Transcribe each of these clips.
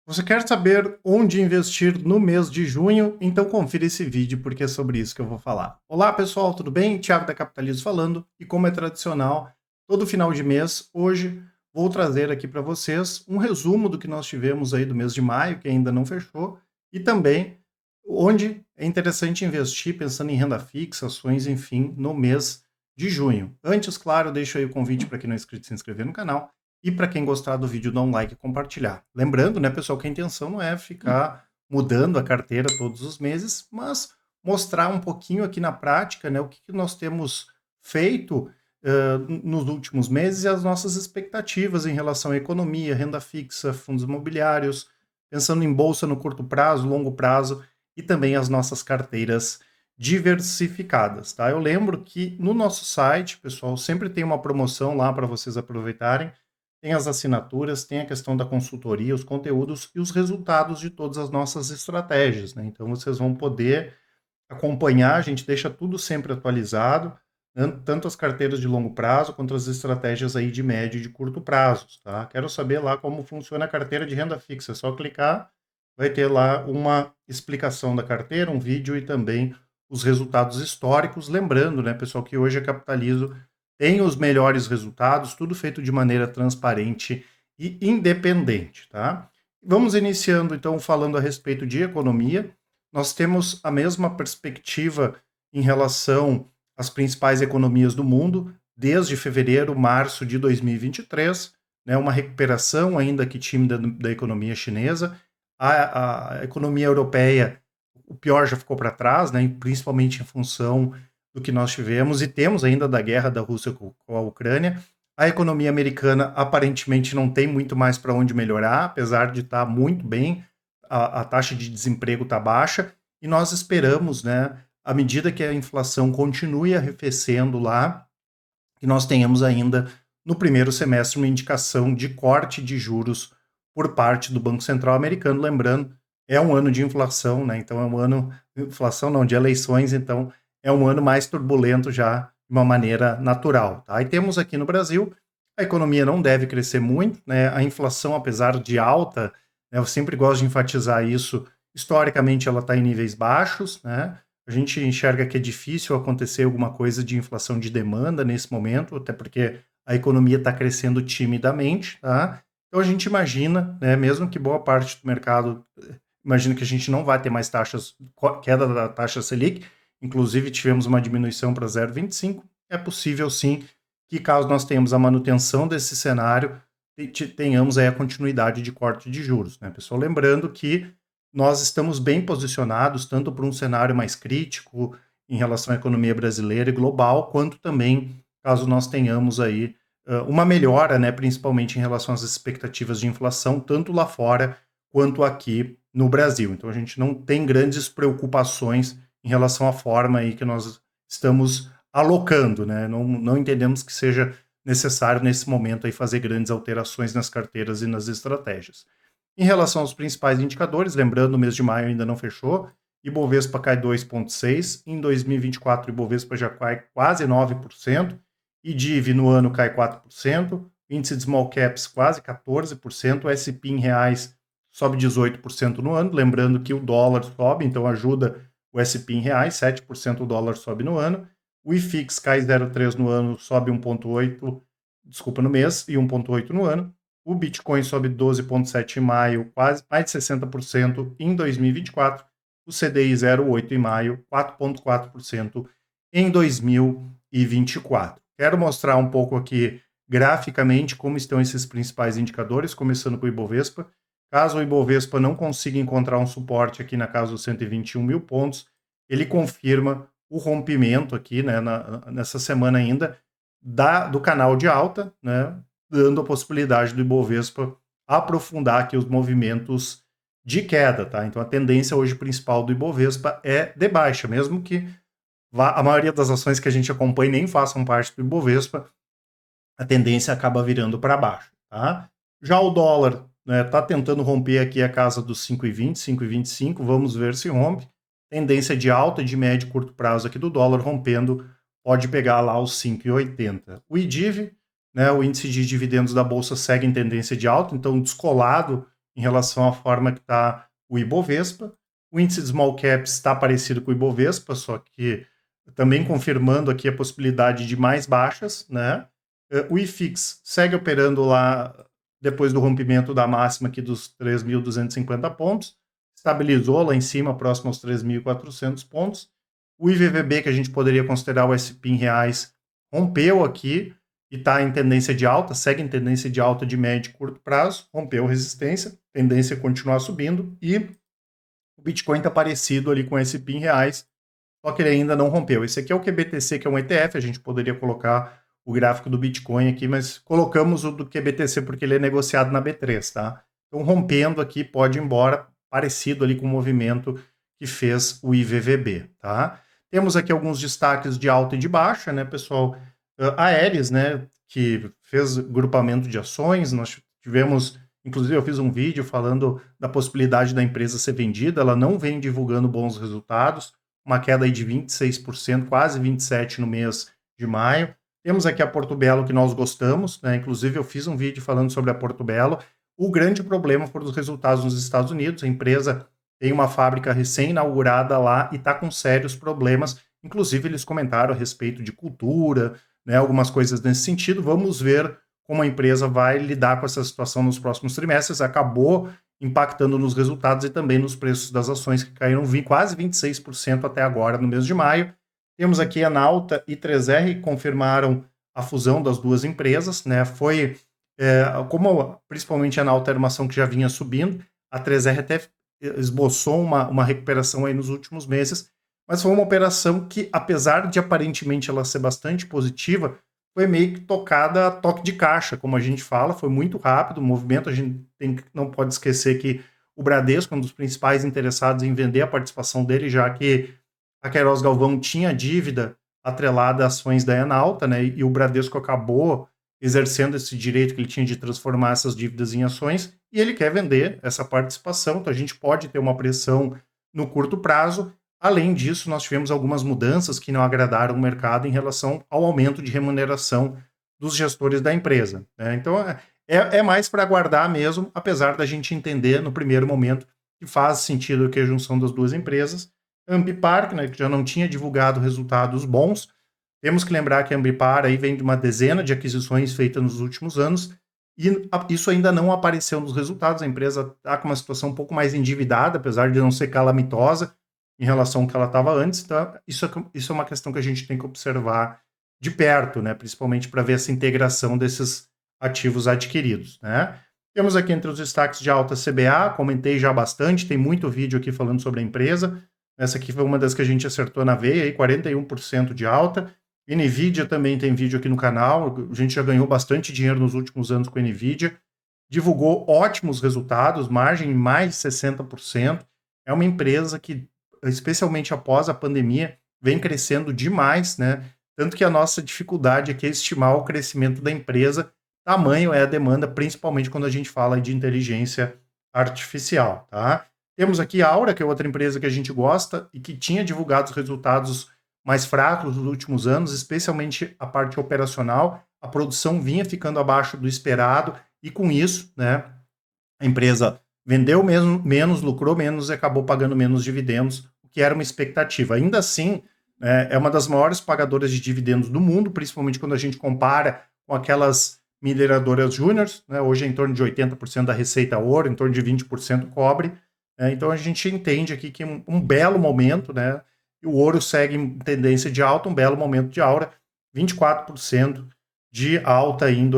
Você quer saber onde investir no mês de junho? Então confira esse vídeo porque é sobre isso que eu vou falar. Olá pessoal, tudo bem? Thiago da Capitalismo falando e como é tradicional, todo final de mês, hoje vou trazer aqui para vocês um resumo do que nós tivemos aí do mês de maio, que ainda não fechou, e também onde é interessante investir pensando em renda fixa, ações, enfim, no mês de junho. Antes, claro, deixo aí o convite para quem não é inscrito se inscrever no canal e para quem gostar do vídeo, dar um like e compartilhar. Lembrando, né, pessoal, que a intenção não é ficar mudando a carteira todos os meses, mas mostrar um pouquinho aqui na prática, né, o que nós temos feito nos últimos meses e as nossas expectativas em relação à economia, renda fixa, fundos imobiliários, pensando em bolsa no curto prazo, longo prazo e também as nossas carteiras diversificadas, tá? Eu lembro que no nosso site, pessoal, sempre tem uma promoção lá para vocês aproveitarem. Tem as assinaturas, tem a questão da consultoria, os conteúdos e os resultados de todas as nossas estratégias, né? Então vocês vão poder acompanhar, a gente deixa tudo sempre atualizado, tanto as carteiras de longo prazo quanto as estratégias aí de médio e de curto prazos, tá? Quero saber lá como funciona a carteira de renda fixa, é só clicar, vai ter lá uma explicação da carteira, um vídeo e também os resultados históricos, lembrando, né, pessoal, que hoje a Capitalizo tem os melhores resultados, tudo feito de maneira transparente e independente, tá? Vamos iniciando então falando a respeito de economia. Nós temos a mesma perspectiva em relação às principais economias do mundo, desde fevereiro, março de 2023, né, uma recuperação ainda que tímida da economia chinesa. A economia europeia, o pior já ficou para trás, né, principalmente em função do que nós tivemos e temos ainda da guerra da Rússia com a Ucrânia. A economia americana aparentemente não tem muito mais para onde melhorar, apesar de estar muito bem, a taxa de desemprego está baixa, e nós esperamos, né, à medida que a inflação continue arrefecendo lá, que nós tenhamos ainda no primeiro semestre uma indicação de corte de juros por parte do Banco Central americano. Lembrando, é um ano de inflação, né? Então é um ano, inflação não, de eleições, então é um ano mais turbulento já de uma maneira natural, tá? E temos aqui no Brasil, a economia não deve crescer muito, né? A inflação, apesar de alta, né, eu sempre gosto de enfatizar isso, historicamente ela está em níveis baixos, né? A gente enxerga que é difícil acontecer alguma coisa de inflação de demanda nesse momento, até porque a economia está crescendo timidamente, tá? Então a gente imagina, né, mesmo que boa parte do mercado imagina que a gente não vai ter mais queda da taxa Selic, inclusive tivemos uma diminuição para 0,25, é possível sim que caso nós tenhamos a manutenção desse cenário, tenhamos aí a continuidade de corte de juros, né, pessoal? Lembrando que nós estamos bem posicionados tanto para um cenário mais crítico em relação à economia brasileira e global, quanto também caso nós tenhamos aí uma melhora, né, principalmente em relação às expectativas de inflação, tanto lá fora quanto aqui no Brasil. Então a gente não tem grandes preocupações em relação à forma aí que nós estamos alocando, né? Não entendemos que seja necessário nesse momento aí fazer grandes alterações nas carteiras e nas estratégias. Em relação aos principais indicadores, lembrando, o mês de maio ainda não fechou, Ibovespa cai 2,6%, em 2024 Ibovespa já cai quase 9%, IDIV no ano cai 4%, índice de small caps quase 14%, o S&P em reais sobe 18% no ano, lembrando que o dólar sobe, então ajuda o S&P em reais, 7% o dólar sobe no ano, o IFIX cai 0,3% no ano, sobe 1,8%, desculpa, no mês, e 1,8% no ano, o Bitcoin sobe 12,7% em maio, quase mais de 60% em 2024. O CDI 0,8% em maio, 4,4% em 2024. Quero mostrar um pouco aqui graficamente como estão esses principais indicadores, começando com o Ibovespa. Caso o Ibovespa não consiga encontrar um suporte aqui na casa dos 121 mil pontos, ele confirma o rompimento aqui, né, nessa semana ainda, do canal de alta, né, dando a possibilidade do Ibovespa aprofundar aqui os movimentos de queda, tá? Então a tendência hoje principal do Ibovespa é de baixa, mesmo que a maioria das ações que a gente acompanha nem façam parte do Ibovespa, a tendência acaba virando para baixo, tá? Já o dólar, né, tá tentando romper aqui a casa dos 5,20, 5,25, vamos ver se rompe. Tendência de alta de médio e curto prazo aqui do dólar rompendo, pode pegar lá os 5,80. O IDIV, né, o índice de dividendos da bolsa segue em tendência de alta, então descolado em relação à forma que está o Ibovespa. O índice de small caps está parecido com o Ibovespa, só que também confirmando aqui a possibilidade de mais baixas, né? O IFIX segue operando lá depois do rompimento da máxima aqui dos 3.250 pontos, estabilizou lá em cima, próximo aos 3.400 pontos. O IVVB, que a gente poderia considerar o SP em reais, rompeu aqui e está em tendência de alta, segue em tendência de alta de médio e curto prazo, rompeu resistência, tendência a continuar subindo, e o Bitcoin está parecido ali com o SP em reais, só que ele ainda não rompeu. Esse aqui é o QBTC, que é um ETF, a gente poderia colocar o gráfico do Bitcoin aqui, mas colocamos o do QBTC porque ele é negociado na B3, tá? Então, rompendo aqui, pode ir embora, parecido ali com o movimento que fez o IVVB, tá? Temos aqui alguns destaques de alta e de baixa, né, pessoal? A Aeres, né, que fez grupamento de ações, nós tivemos, inclusive eu fiz um vídeo falando da possibilidade da empresa ser vendida, ela não vem divulgando bons resultados, uma queda aí de 26%, quase 27% no mês de maio. Temos aqui a Porto Belo, que nós gostamos, né? Inclusive eu fiz um vídeo falando sobre a Porto Belo. O grande problema foram os resultados nos Estados Unidos. A empresa tem uma fábrica recém-inaugurada lá e está com sérios problemas. Inclusive eles comentaram a respeito de cultura, né? Algumas coisas nesse sentido. Vamos ver como a empresa vai lidar com essa situação nos próximos trimestres. Acabou impactando nos resultados e também nos preços das ações, que caíram quase 26% até agora, no mês de maio. Temos aqui a Nauta e 3R, que confirmaram a fusão das duas empresas, né? Foi, como principalmente a Nauta era uma ação que já vinha subindo, a 3R até esboçou uma recuperação aí nos últimos meses, mas foi uma operação que, apesar de aparentemente ela ser bastante positiva, foi meio que tocada a toque de caixa, como a gente fala, foi muito rápido o movimento. A gente não pode esquecer que o Bradesco é um dos principais interessados em vender a participação dele, já que a Queiroz Galvão tinha dívida atrelada a ações da Enalta, né, e o Bradesco acabou exercendo esse direito que ele tinha de transformar essas dívidas em ações, e ele quer vender essa participação, então a gente pode ter uma pressão no curto prazo. Além disso, nós tivemos algumas mudanças que não agradaram o mercado em relação ao aumento de remuneração dos gestores da empresa, né? Então, é mais para aguardar mesmo, apesar da gente entender no primeiro momento que faz sentido que a junção das duas empresas. A Ambipar, né, que já não tinha divulgado resultados bons, temos que lembrar que a Ambipar aí vem de uma dezena de aquisições feitas nos últimos anos, e isso ainda não apareceu nos resultados. A empresa está com uma situação um pouco mais endividada, apesar de não ser calamitosa em relação ao que ela estava antes. Então, isso é uma questão que a gente tem que observar de perto, né? Principalmente para ver essa integração desses ativos adquiridos, né? Temos aqui entre os destaques de alta CBA, comentei já bastante, tem muito vídeo aqui falando sobre a empresa. Essa aqui foi uma das que a gente acertou na veia, aí, 41% de alta. NVIDIA também tem vídeo aqui no canal, a gente já ganhou bastante dinheiro nos últimos anos com a NVIDIA. Divulgou ótimos resultados, margem em mais de 60%. É uma empresa que, especialmente após a pandemia, vem crescendo demais, né? Tanto que a nossa dificuldade aqui é estimar o crescimento da empresa. Tamanho é a demanda, principalmente quando a gente fala de inteligência artificial, tá? Temos aqui a Aura, que é outra empresa que a gente gosta e que tinha divulgado os resultados mais fracos nos últimos anos, especialmente a parte operacional. A produção vinha ficando abaixo do esperado e, com isso, né, a empresa vendeu menos, lucrou menos e acabou pagando menos dividendos, o que era uma expectativa. Ainda assim, é uma das maiores pagadoras de dividendos do mundo, principalmente quando a gente compara com aquelas mineradoras júniores, né? Hoje é em torno de 80% da receita ouro, em torno de 20% cobre. Então a gente entende aqui que um belo momento, né? O ouro segue em tendência de alta, um belo momento de Aura, 24% de alta em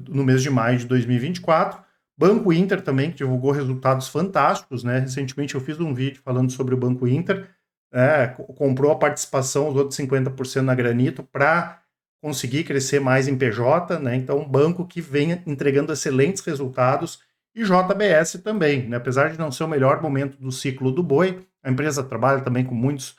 no mês de maio de 2024. Banco Inter também, que divulgou resultados fantásticos, né? Recentemente eu fiz um vídeo falando sobre o Banco Inter, comprou a participação, os outros 50% na Granito, para conseguir crescer mais em PJ, né? Então, um banco que vem entregando excelentes resultados. E JBS também, né? Apesar de não ser o melhor momento do ciclo do boi, a empresa trabalha também com muitos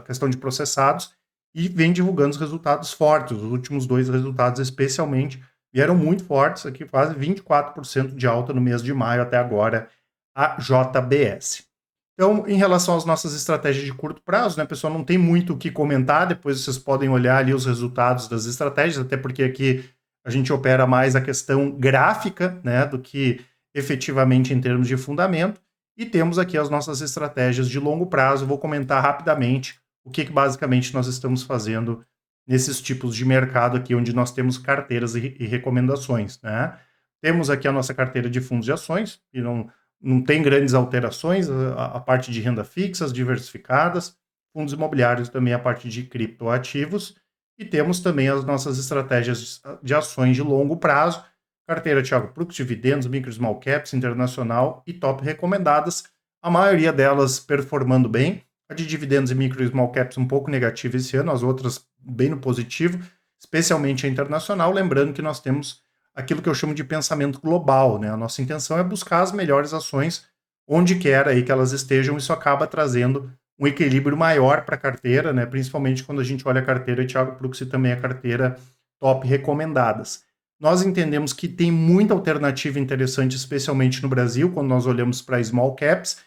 questão de processados e vem divulgando os resultados fortes. Os últimos 2 resultados, especialmente, vieram muito fortes, aqui quase 24% de alta no mês de maio até agora, a JBS. Então, em relação às nossas estratégias de curto prazo, né, pessoal, não tem muito o que comentar, depois vocês podem olhar ali os resultados das estratégias, até porque aqui a gente opera mais a questão gráfica, né, do que efetivamente em termos de fundamento, e temos aqui as nossas estratégias de longo prazo. Vou comentar rapidamente o que basicamente nós estamos fazendo nesses tipos de mercado aqui, onde nós temos carteiras e recomendações, né? Temos aqui a nossa carteira de fundos de ações, que não tem grandes alterações, a parte de renda fixa, diversificadas, fundos imobiliários também a parte de criptoativos, e temos também as nossas estratégias de ações de longo prazo, carteira Thiago Prux, dividendos, micro small caps, internacional e top recomendadas, a maioria delas performando bem, a de dividendos e micro small caps um pouco negativa esse ano, as outras bem no positivo, especialmente a internacional, lembrando que nós temos aquilo que eu chamo de pensamento global, né? A nossa intenção é buscar as melhores ações onde quer aí que elas estejam, isso acaba trazendo um equilíbrio maior para a carteira, né? Principalmente quando a gente olha a carteira Thiago Prux e também a carteira top recomendadas. Nós entendemos que tem muita alternativa interessante, especialmente no Brasil, quando nós olhamos para small caps,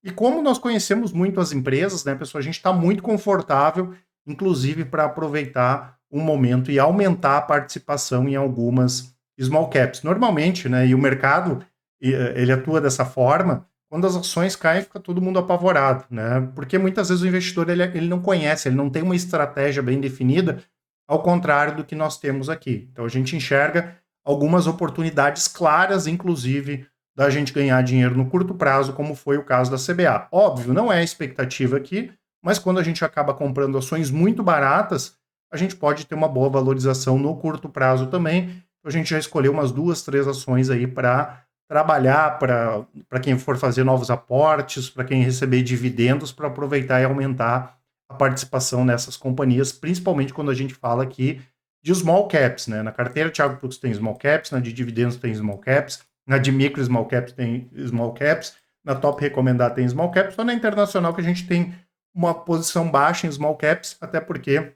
e como nós conhecemos muito as empresas, né, pessoal, a gente está muito confortável, inclusive para aproveitar um momento e aumentar a participação em algumas small caps. Normalmente, né, e o mercado ele atua dessa forma, quando as ações caem, fica todo mundo apavorado, né? Porque muitas vezes o investidor ele não conhece, ele não tem uma estratégia bem definida, ao contrário do que nós temos aqui. Então a gente enxerga algumas oportunidades claras, inclusive, da gente ganhar dinheiro no curto prazo, como foi o caso da CBA. Óbvio, não é a expectativa aqui, mas quando a gente acaba comprando ações muito baratas, a gente pode ter uma boa valorização no curto prazo também. A gente já escolheu umas 2, 3 ações aí para trabalhar, para quem for fazer novos aportes, para quem receber dividendos, para aproveitar e aumentar a participação nessas companhias, principalmente quando a gente fala aqui de small caps, né? Na carteira Thiago Prux tem small caps, na de dividendos tem small caps, na de micro small caps tem small caps, na top recomendada tem small caps, só na internacional que a gente tem uma posição baixa em small caps, até porque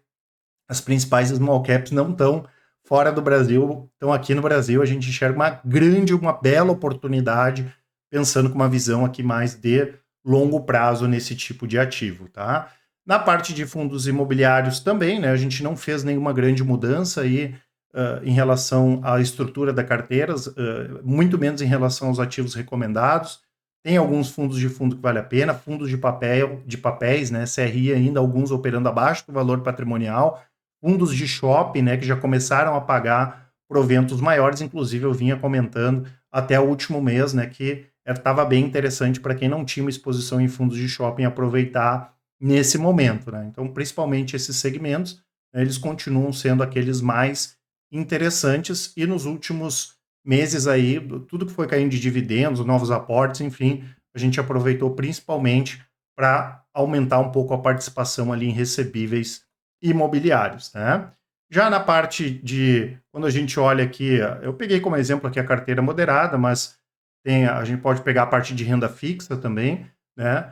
as principais small caps não estão fora do Brasil, estão aqui no Brasil. A gente enxerga uma bela oportunidade, pensando com uma visão aqui mais de longo prazo nesse tipo de ativo, tá? Na parte de fundos imobiliários também, né, a gente não fez nenhuma grande mudança aí em relação à estrutura da carteira, muito menos em relação aos ativos recomendados. Tem alguns fundos de fundo que vale a pena, fundos de papéis, né, CRI ainda, alguns operando abaixo do valor patrimonial, fundos de shopping, né, que já começaram a pagar proventos maiores, inclusive eu vinha comentando até o último mês, né, que estava bem interessante para quem não tinha uma exposição em fundos de shopping aproveitar nesse momento, né? Então, principalmente esses segmentos, né, eles continuam sendo aqueles mais interessantes, e nos últimos meses aí, tudo que foi caindo de dividendos, novos aportes, enfim, a gente aproveitou principalmente para aumentar um pouco a participação ali em recebíveis imobiliários, né? Já na parte de, quando a gente olha aqui, eu peguei como exemplo aqui a carteira moderada, mas a gente pode pegar a parte de renda fixa também, né?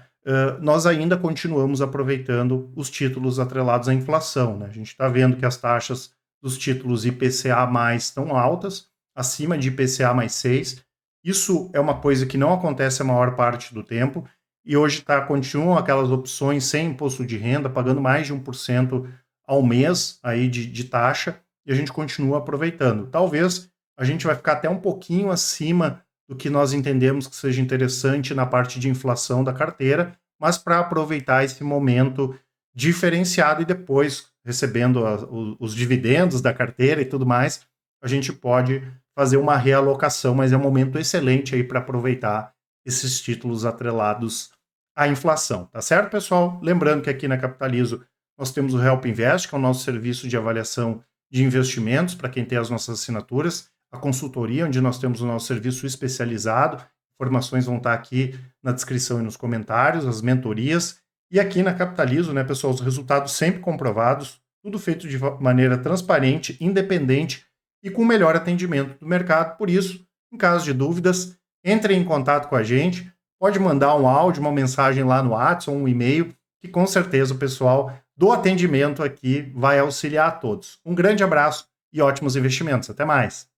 Nós ainda continuamos aproveitando os títulos atrelados à inflação, né? A gente está vendo que as taxas dos títulos IPCA+, estão altas, acima de IPCA mais 6. Isso é uma coisa que não acontece a maior parte do tempo, e hoje continuam aquelas opções sem imposto de renda, pagando mais de 1% ao mês aí de taxa, e a gente continua aproveitando. Talvez a gente vai ficar até um pouquinho acima do que nós entendemos que seja interessante na parte de inflação da carteira, mas para aproveitar esse momento diferenciado e depois, recebendo os dividendos da carteira e tudo mais, a gente pode fazer uma realocação, mas é um momento excelente aí para aproveitar esses títulos atrelados à inflação, tá certo, pessoal? Lembrando que aqui na Capitalizo nós temos o Help Invest, que é o nosso serviço de avaliação de investimentos para quem tem as nossas assinaturas, a consultoria, onde nós temos o nosso serviço especializado, informações vão estar aqui na descrição e nos comentários, as mentorias, e aqui na Capitalizo, né, pessoal, os resultados sempre comprovados, tudo feito de maneira transparente, independente e com o melhor atendimento do mercado. Por isso, em caso de dúvidas, entre em contato com a gente, pode mandar um áudio, uma mensagem lá no WhatsApp, um e-mail, que com certeza o pessoal do atendimento aqui vai auxiliar a todos. Um grande abraço e ótimos investimentos. Até mais!